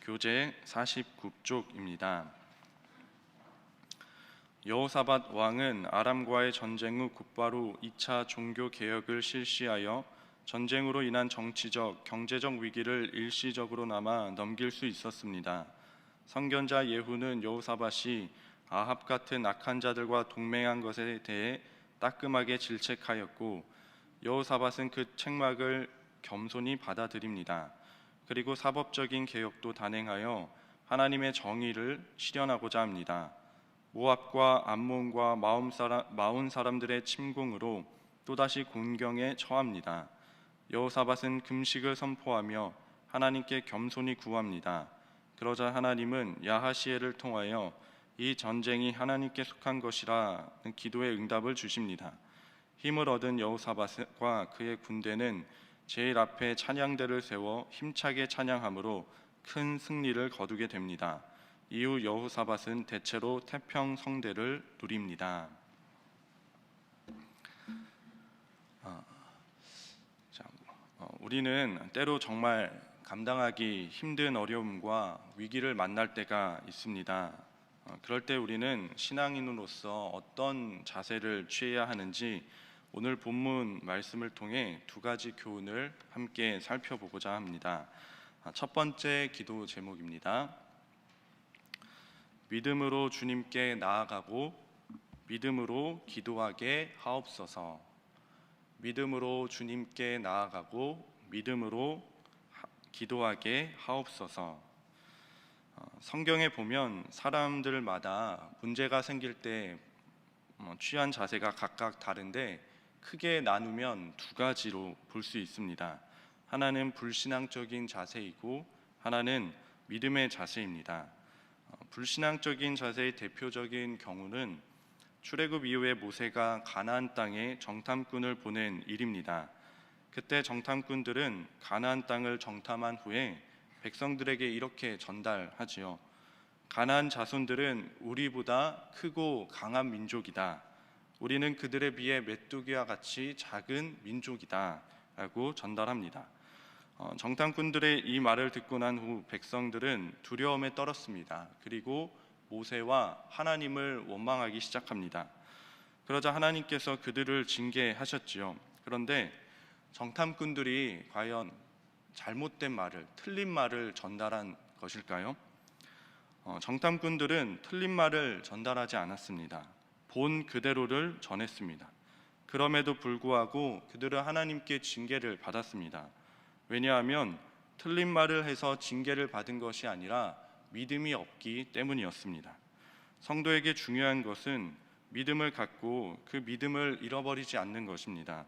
교재 49쪽입니다. 여호사밧 왕은 아람과의 전쟁 후 곧바로 2차 종교 개혁을 실시하여 전쟁으로 인한 정치적, 경제적 위기를 일시적으로나마 넘길 수 있었습니다. 선견자 예후는 여호사밧이 아합 같은 악한 자들과 동맹한 것에 대해 따끔하게 질책하였고, 여호사밧은 그 책망을 겸손히 받아들입니다. 그리고 사법적인 개혁도 단행하여 하나님의 정의를 실현하고자 합니다. 모압과 암몬과 마온 사람들의 침공으로 또다시 곤경에 처합니다. 여호사밧은 금식을 선포하며 하나님께 겸손히 구합니다. 그러자 하나님은 야하시엘을 통하여 이 전쟁이 하나님께 속한 것이라는 기도의 응답을 주십니다. 힘을 얻은 여호사밧과 그의 군대는 제일 앞에 찬양대를 세워 힘차게 찬양함으로 큰 승리를 거두게 됩니다. 이후 여호사밧은 대체로 태평성대를 누립니다. 우리는 때로 정말 감당하기 힘든 어려움과 위기를 만날 때가 있습니다. 그럴 때 우리는 신앙인으로서 어떤 자세를 취해야 하는지 오늘 본문 말씀을 통해 두 가지 교훈을 함께 살펴보고자 합니다. 첫 번째 기도 제목입니다. 믿음으로 주님께 나아가고 믿음으로 기도하게 하옵소서. 믿음으로 주님께 나아가고 믿음으로 기도하게 하옵소서. 성경에 보면 사람들마다 문제가 생길 때 취한 자세가 각각 다른데 크게 나누면 두 가지로 볼 수 있습니다. 하나는 불신앙적인 자세이고 하나는 믿음의 자세입니다. 불신앙적인 자세의 대표적인 경우는 출애굽 이후에 모세가 가나안 땅에 정탐꾼을 보낸 일입니다. 그때 정탐꾼들은 가나안 땅을 정탐한 후에 백성들에게 이렇게 전달하지요. 가나안 자손들은 우리보다 크고 강한 민족이다. 우리는 그들에 비해 메뚜기와 같이 작은 민족이다 라고 전달합니다. 정탐꾼들의 이 말을 듣고 난 후 백성들은 두려움에 떨었습니다. 그리고 모세와 하나님을 원망하기 시작합니다. 그러자 하나님께서 그들을 징계하셨지요. 그런데 정탐꾼들이 과연 잘못된 말을, 틀린 말을 전달한 것일까요? 정탐꾼들은 틀린 말을 전달하지 않았습니다. 본 그대로를 전했습니다. 그럼에도 불구하고 그들은 하나님께 징계를 받았습니다. 왜냐하면 틀린 말을 해서 징계를 받은 것이 아니라 믿음이 없기 때문이었습니다. 성도에게 중요한 것은 믿음을 갖고 그 믿음을 잃어버리지 않는 것입니다.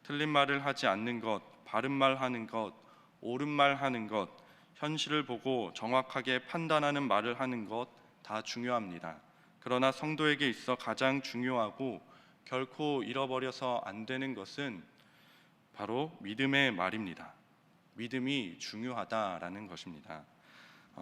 틀린 말을 하지 않는 것, 바른 말 하는 것, 옳은 말 하는 것, 현실을 보고 정확하게 판단하는 말을 하는 것 다 중요합니다. 그러나 성도에게 있어 가장 중요하고 결코 잃어버려서 안 되는 것은 바로 믿음의 말입니다. 믿음이 중요하다라는 것입니다.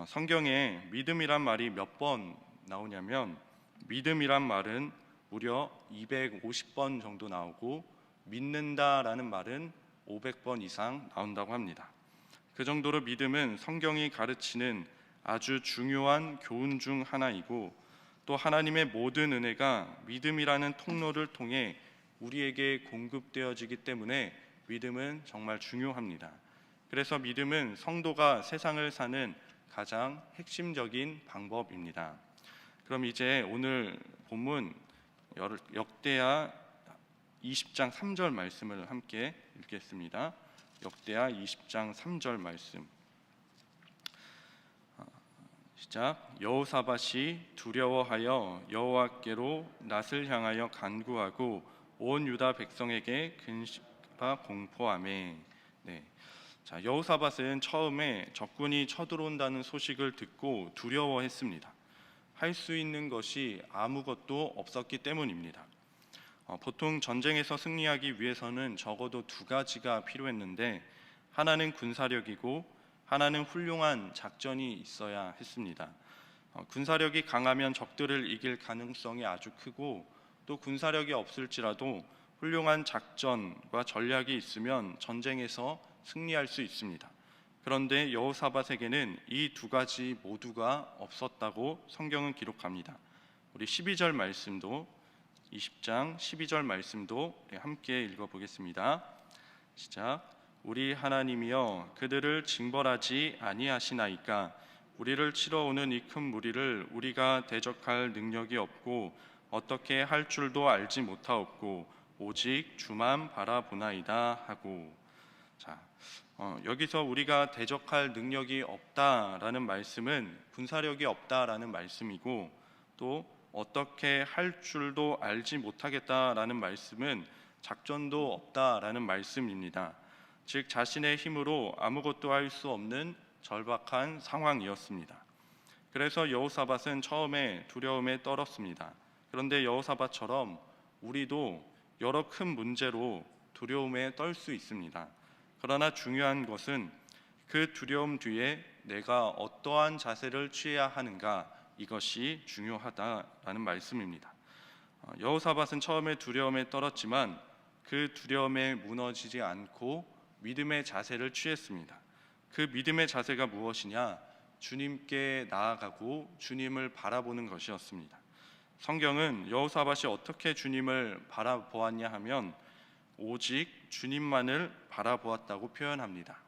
성경에 믿음이란 말이 몇 번 나오냐면 믿음이란 말은 무려 250번 정도 나오고 믿는다라는 말은 500번 이상 나온다고 합니다. 그 정도로 믿음은 성경이 가르치는 아주 중요한 교훈 중 하나이고 또 하나님의 모든 은혜가 믿음이라는 통로를 통해 우리에게 공급되어지기 때문에 믿음은 정말 중요합니다. 그래서 믿음은 성도가 세상을 사는 가장 핵심적인 방법입니다. 그럼 이제 오늘 본문 역대하 20장 3절 말씀을 함께 읽겠습니다. 역대하 20장 3절 말씀. 시작. 여호사밧이 두려워하여 여호와께로 낯을 향하여 간구하고 온 유다 백성에게 근심과 공포하매. 자, 여호사밧은 처음에 적군이 쳐들어온다는 소식을 듣고 두려워했습니다. 할 수 있는 것이 아무것도 없었기 때문입니다. 보통 전쟁에서 승리하기 위해서는 적어도 두 가지가 필요했는데 하나는 군사력이고 하나는 훌륭한 작전이 있어야 했습니다. 군사력이 강하면 적들을 이길 가능성이 아주 크고 또 군사력이 없을지라도 훌륭한 작전과 전략이 있으면 전쟁에서 승리할 수 있습니다. 그런데 여호사밧에게는 이 두 가지 모두가 없었다고 성경은 기록합니다. 우리 12절 말씀도 20장 12절 말씀도 함께 읽어보겠습니다. 시작. 우리 하나님이여 그들을 징벌하지 아니하시나이까. 우리를 치러 오는 이 큰 무리를 우리가 대적할 능력이 없고 어떻게 할 줄도 알지 못하옵고 오직 주만 바라보나이다 하고. 자, 여기서 우리가 대적할 능력이 없다라는 말씀은 군사력이 없다라는 말씀이고, 또 어떻게 할 줄도 알지 못하겠다라는 말씀은 작전도 없다라는 말씀입니다. 즉 자신의 힘으로 아무것도 할 수 없는 절박한 상황이었습니다. 그래서 여호사밧은 처음에 두려움에 떨었습니다. 그런데 여호사밧처럼 우리도 여러 큰 문제로 두려움에 떨 수 있습니다. 그러나 중요한 것은 그 두려움 뒤에 내가 어떠한 자세를 취해야 하는가, 이것이 중요하다라는 말씀입니다. 여호사밧은 처음에 두려움에 떨었지만 그 두려움에 무너지지 않고 믿음의 자세를 취했습니다. 그 믿음의 자세가 무엇이냐? 주님께 나아가고 주님을 바라보는 것이었습니다. 성경은 여호사밧이 어떻게 주님을 바라보았냐 하면 오직 주님만을 바라보았다고 표현합니다.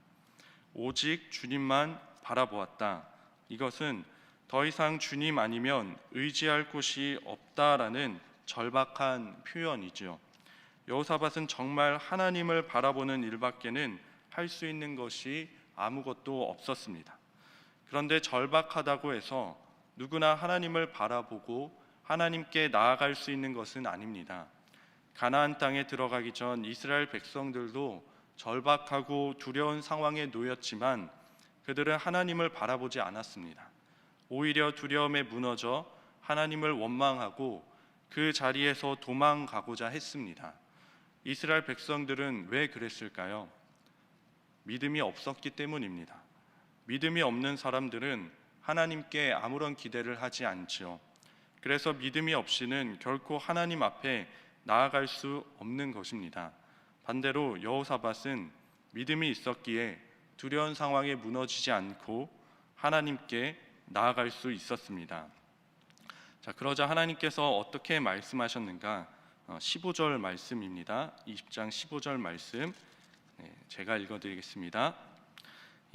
오직 주님만 바라보았다. 이것은 더 이상 주님 아니면 의지할 곳이 없다라는 절박한 표현이죠. 여호사밧은 정말 하나님을 바라보는 일밖에는 할 수 있는 것이 아무것도 없었습니다. 그런데 절박하다고 해서 누구나 하나님을 바라보고 하나님께 나아갈 수 있는 것은 아닙니다. 가나안 땅에 들어가기 전 이스라엘 백성들도 절박하고 두려운 상황에 놓였지만 그들은 하나님을 바라보지 않았습니다. 오히려 두려움에 무너져 하나님을 원망하고 그 자리에서 도망가고자 했습니다. 이스라엘 백성들은 왜 그랬을까요? 믿음이 없었기 때문입니다. 믿음이 없는 사람들은 하나님께 아무런 기대를 하지 않지요. 그래서 믿음이 없이는 결코 하나님 앞에 나아갈 수 없는 것입니다. 반대로 여호사밧은 믿음이 있었기에 두려운 상황에 무너지지 않고 하나님께 나아갈 수 있었습니다. 자, 그러자 하나님께서 어떻게 말씀하셨는가? 15절 말씀입니다. 20장 15절 말씀 제가 읽어드리겠습니다.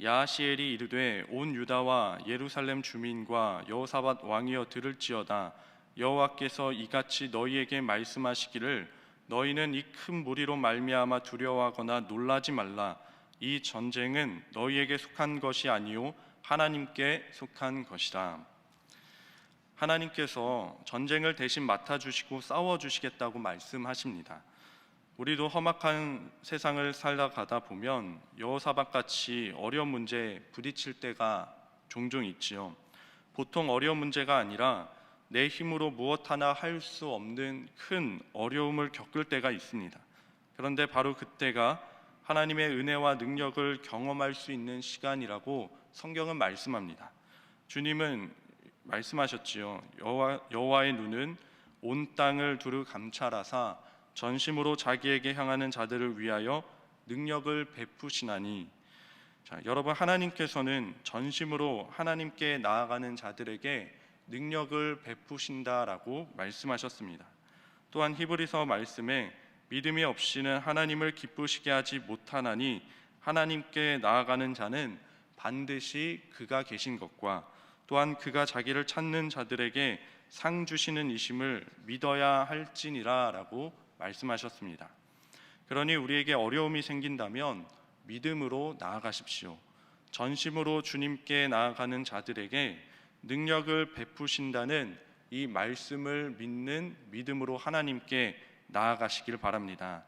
야하시엘이 이르되 온 유다와 예루살렘 주민과 여호사밧 왕이여 들을지어다. 여호와께서 이같이 너희에게 말씀하시기를 너희는 이 큰 무리로 말미암아 두려워하거나 놀라지 말라. 이 전쟁은 너희에게 속한 것이 아니요 하나님께 속한 것이다. 하나님께서 전쟁을 대신 맡아주시고 싸워주시겠다고 말씀하십니다. 우리도 험악한 세상을 살아가다 보면 여호사밧같이 어려운 문제에 부딪힐 때가 종종 있지요. 보통 어려운 문제가 아니라 내 힘으로 무엇 하나 할 수 없는 큰 어려움을 겪을 때가 있습니다. 그런데 바로 그때가 하나님의 은혜와 능력을 경험할 수 있는 시간이라고 성경은 말씀합니다. 주님은 말씀하셨지요. 여호와의 눈은 온 땅을 두루 감찰하사 전심으로 자기에게 향하는 자들을 위하여 능력을 베푸시나니. 자, 여러분, 하나님께서는 전심으로 하나님께 나아가는 자들에게 능력을 베푸신다라고 말씀하셨습니다. 또한 히브리서 말씀에 믿음이 없이는 하나님을 기쁘시게 하지 못하나니 하나님께 나아가는 자는 반드시 그가 계신 것과 또한 그가 자기를 찾는 자들에게 상 주시는 이심을 믿어야 할지니라 라고 말씀하셨습니다. 그러니 우리에게 어려움이 생긴다면 믿음으로 나아가십시오. 전심으로 주님께 나아가는 자들에게 능력을 베푸신다는 이 말씀을 믿는 믿음으로 하나님께 나아가시길 바랍니다.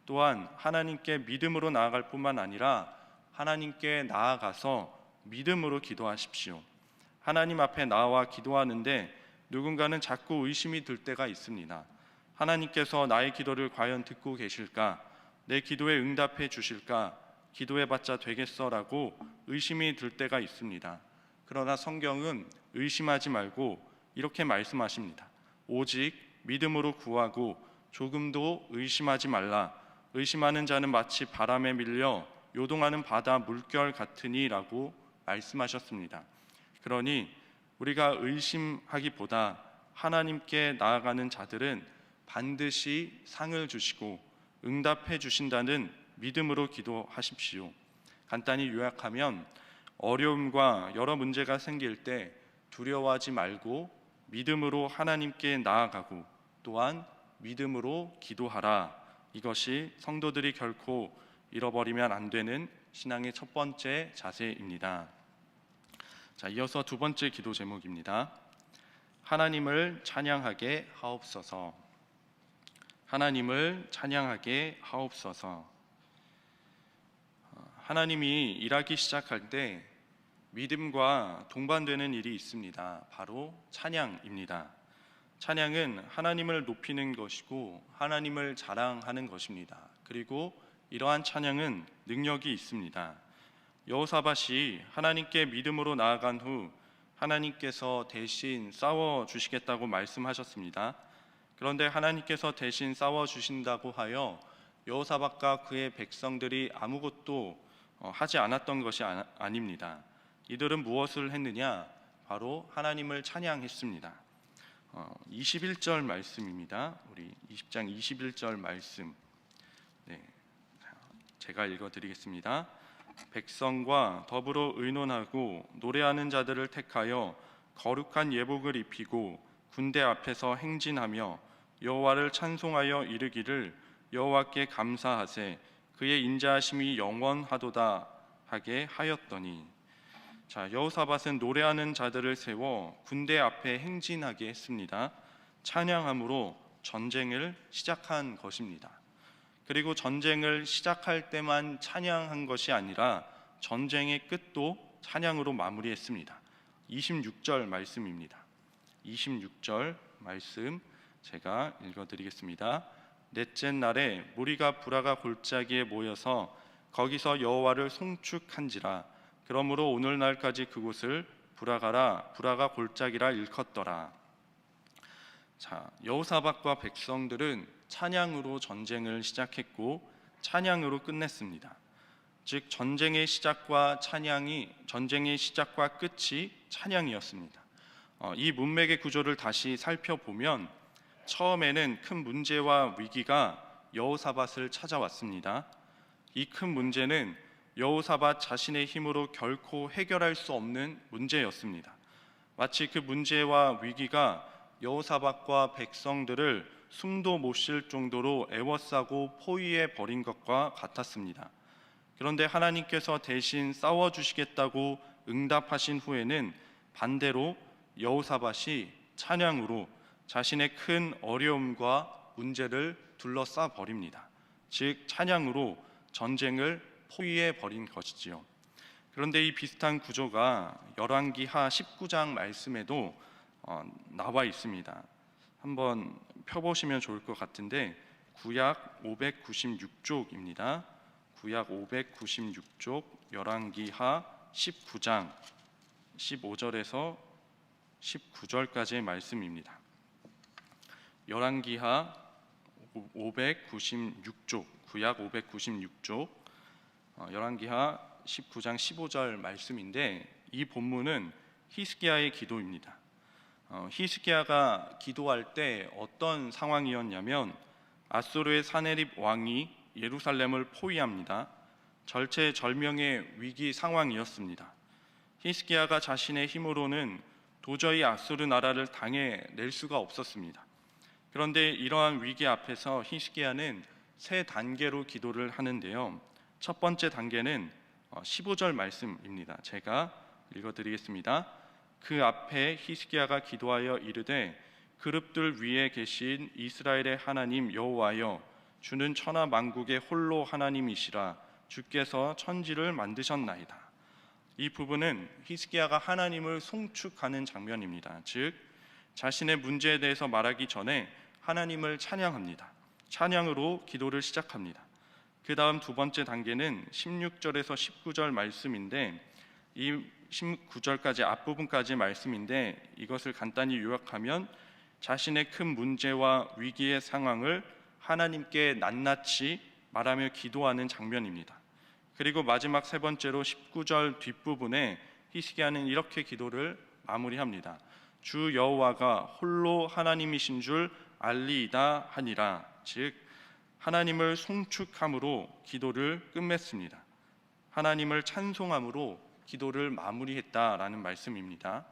또한 하나님께 믿음으로 나아갈 뿐만 아니라 하나님께 나아가서 믿음으로 기도하십시오. 하나님 앞에 나와 기도하는데 누군가는 자꾸 의심이 들 때가 있습니다. 하나님께서 나의 기도를 과연 듣고 계실까? 내 기도에 응답해 주실까? 기도해봤자 되겠어라고 의심이 들 때가 있습니다. 그러나 성경은 의심하지 말고 이렇게 말씀하십니다. 오직 믿음으로 구하고 조금도 의심하지 말라. 의심하는 자는 마치 바람에 밀려 요동하는 바다 물결 같으니라고 말씀하셨습니다. 그러니 우리가 의심하기보다 하나님께 나아가는 자들은 반드시 상을 주시고 응답해 주신다는 믿음으로 기도하십시오. 간단히 요약하면 어려움과 여러 문제가 생길 때 두려워하지 말고 믿음으로 하나님께 나아가고 또한 믿음으로 기도하라. 이것이 성도들이 결코 잃어버리면 안 되는 신앙의 첫 번째 자세입니다. 자, 이어서 두 번째 기도 제목입니다. 하나님을 찬양하게 하옵소서. 하나님을 찬양하게 하옵소서. 하나님이 일하기 시작할 때 믿음과 동반되는 일이 있습니다. 바로 찬양입니다. 찬양은 하나님을 높이는 것이고 하나님을 자랑하는 것입니다. 그리고 이러한 찬양은 능력이 있습니다. 여호사밧이 하나님께 믿음으로 나아간 후 하나님께서 대신 싸워 주시겠다고 말씀하셨습니다. 그런데 하나님께서 대신 싸워 주신다고 하여 여호사밧과 그의 백성들이 아무것도 하지 않았던 것이 아닙니다. 이들은 무엇을 했느냐? 바로 하나님을 찬양했습니다. 21절 말씀입니다. 우리 20장 21절 말씀. 네, 제가 읽어드리겠습니다. 백성과 더불어 의논하고 노래하는 자들을 택하여 거룩한 예복을 입히고 군대 앞에서 행진하며 여호와를 찬송하여 이르기를 여호와께 감사하세 그의 인자하심이 영원하도다 하게 하였더니. 자, 여호사밧은 노래하는 자들을 세워 군대 앞에 행진하게 했습니다. 찬양함으로 전쟁을 시작한 것입니다. 그리고 전쟁을 시작할 때만 찬양한 것이 아니라 전쟁의 끝도 찬양으로 마무리했습니다. 26절 말씀입니다. 26절 말씀 제가 읽어드리겠습니다. 넷째 날에 무리가 부라가 골짜기에 모여서 거기서 여호와를 송축한지라. 그러므로 오늘날까지 그곳을 부라가 골짜기라 일컫더라. 자, 여호사밧과 백성들은 찬양으로 전쟁을 시작했고 찬양으로 끝냈습니다. 즉 전쟁의 시작과 끝이 찬양이었습니다. 이 문맥의 구조를 다시 살펴보면 처음에는 큰 문제와 위기가 여호사밧을 찾아왔습니다. 이 큰 문제는 여호사밧 자신의 힘으로 결코 해결할 수 없는 문제였습니다. 마치 그 문제와 위기가 여호사밧과 백성들을 숨도 못 쉴 정도로 애워싸고 포위해 버린 것과 같았습니다. 그런데 하나님께서 대신 싸워주시겠다고 응답하신 후에는 반대로 여호사밧이 찬양으로 자신의 큰 어려움과 문제를 둘러싸 버립니다. 즉 찬양으로 전쟁을 포위해 버린 것이지요. 그런데 이 비슷한 구조가 열왕기하 19장 말씀에도 나와 있습니다. 한번 펴보시면 좋을 것 같은데 구약 596쪽입니다. 구약 596쪽 열왕기하 19장 15절에서 19절까지의 말씀입니다. 열왕기하 596쪽 구약 596쪽 열왕기하 19장 15절 말씀인데 이 본문은 히스기야의 기도입니다. 히스기야가 기도할 때 어떤 상황이었냐면 아수르의 사네립 왕이 예루살렘을 포위합니다. 절체절명의 위기 상황이었습니다. 히스기야가 자신의 힘으로는 도저히 아수르 나라를 당해낼 수가 없었습니다. 그런데 이러한 위기 앞에서 히스기야는 세 단계로 기도를 하는데요. 첫 번째 단계는 15절 말씀입니다. 제가 읽어드리겠습니다. 그 앞에 히스기야가 기도하여 이르되 그룹들 위에 계신 이스라엘의 하나님 여호와여 주는 천하 만국의 홀로 하나님이시라 주께서 천지를 만드셨나이다. 이 부분은 히스기야가 하나님을 송축하는 장면입니다. 즉 자신의 문제에 대해서 말하기 전에 하나님을 찬양합니다. 찬양으로 기도를 시작합니다. 그 다음 두 번째 단계는 16절에서 19절 말씀인데 이 19절까지 앞부분까지 말씀인데 이것을 간단히 요약하면 자신의 큰 문제와 위기의 상황을 하나님께 낱낱이 말하며 기도하는 장면입니다. 그리고 마지막 세 번째로 19절 뒷부분에 히스기야는 이렇게 기도를 마무리합니다. 주 여호와가 홀로 하나님이신 줄 알리이다 하니라. 즉 하나님을 송축함으로 기도를 끝맺습니다. 하나님을 찬송함으로 기도를 마무리했다라는 말씀입니다.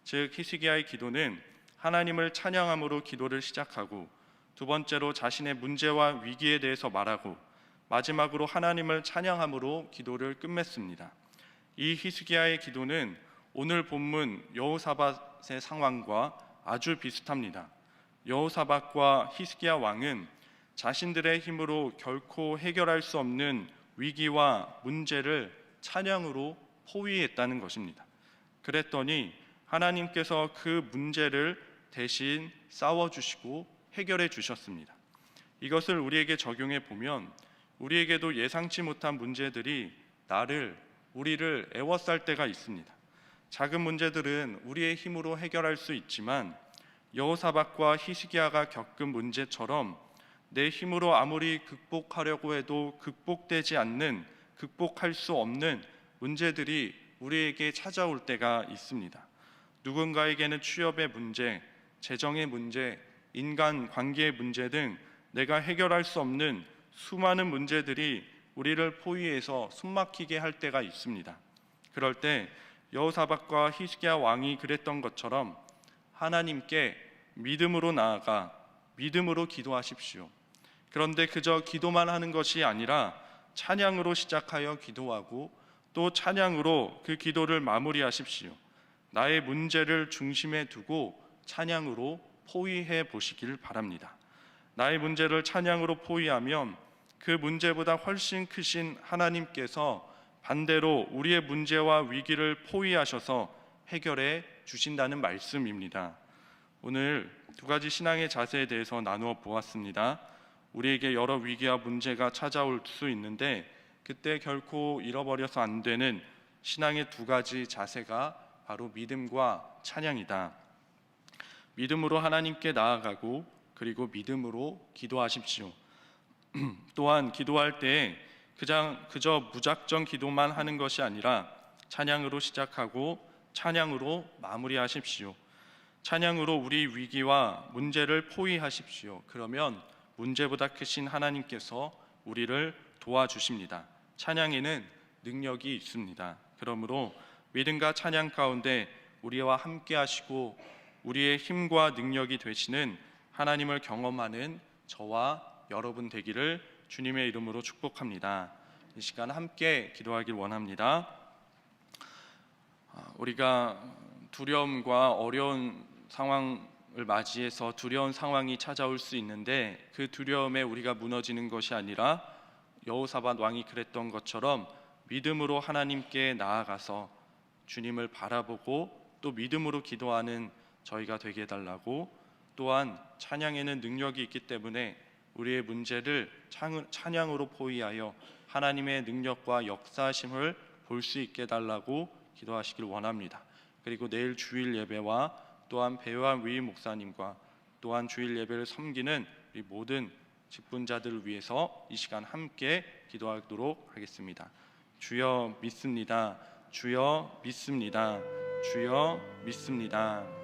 즉 히스기야의 기도는 하나님을 찬양함으로 기도를 시작하고, 두 번째로 자신의 문제와 위기에 대해서 말하고, 마지막으로 하나님을 찬양함으로 기도를 끝맺습니다. 이 히스기야의 기도는 오늘 본문 여호사밧의 상황과 아주 비슷합니다. 여호사밧과 히스기야 왕은 자신들의 힘으로 결코 해결할 수 없는 위기와 문제를 찬양으로 포위했다는 것입니다. 그랬더니 하나님께서 그 문제를 대신 싸워주시고 해결해 주셨습니다. 이것을 우리에게 적용해 보면 우리에게도 예상치 못한 문제들이 우리를 애워쌀 때가 있습니다. 작은 문제들은 우리의 힘으로 해결할 수 있지만 여호사밧과 히스기야가 겪은 문제처럼 내 힘으로 아무리 극복하려고 해도 극복할 수 없는 문제들이 우리에게 찾아올 때가 있습니다. 누군가에게는 취업의 문제, 재정의 문제, 인간 관계의 문제 등 내가 해결할 수 없는 수많은 문제들이 우리를 포위해서 숨막히게 할 때가 있습니다. 그럴 때 여호사밧과 히스기야 왕이 그랬던 것처럼 하나님께 믿음으로 나아가 믿음으로 기도하십시오. 그런데 그저 기도만 하는 것이 아니라 찬양으로 시작하여 기도하고 또 찬양으로 그 기도를 마무리하십시오. 나의 문제를 중심에 두고 찬양으로 포위해 보시길 바랍니다. 나의 문제를 찬양으로 포위하면 그 문제보다 훨씬 크신 하나님께서 반대로 우리의 문제와 위기를 포위하셔서 해결해 주신다는 말씀입니다. 오늘 두 가지 신앙의 자세에 대해서 나누어 보았습니다. 우리에게 여러 위기와 문제가 찾아올 수 있는데 그때 결코 잃어버려서 안 되는 신앙의 두 가지 자세가 바로 믿음과 찬양이다. 믿음으로 하나님께 나아가고 그리고 믿음으로 기도하십시오. 또한 기도할 때 그저 무작정 기도만 하는 것이 아니라 찬양으로 시작하고 찬양으로 마무리하십시오. 찬양으로 우리 위기와 문제를 포위하십시오. 그러면 문제보다 크신 하나님께서 우리를 도와주십니다. 찬양에는 능력이 있습니다. 그러므로 믿음과 찬양 가운데 우리와 함께 하시고 우리의 힘과 능력이 되시는 하나님을 경험하는 저와 여러분 되기를 주님의 이름으로 축복합니다. 이 시간 함께 기도하길 원합니다. 우리가 두려움과 어려운 상황을 맞이해서 두려운 상황이 찾아올 수 있는데 그 두려움에 우리가 무너지는 것이 아니라 여호사밧 왕이 그랬던 것처럼 믿음으로 하나님께 나아가서 주님을 바라보고 또 믿음으로 기도하는 저희가 되게 해달라고, 또한 찬양에는 능력이 있기 때문에 우리의 문제를 찬양으로 포위하여 하나님의 능력과 역사심을 볼 수 있게 해달라고 기도하시길 원합니다. 그리고 내일 주일 예배와 또한 배우한 위임 목사님과 또한 주일 예배를 섬기는 우리 모든 직분자들을 위해서 이 시간 함께 기도하도록 하겠습니다. 주여 믿습니다. 주여 믿습니다. 주여 믿습니다.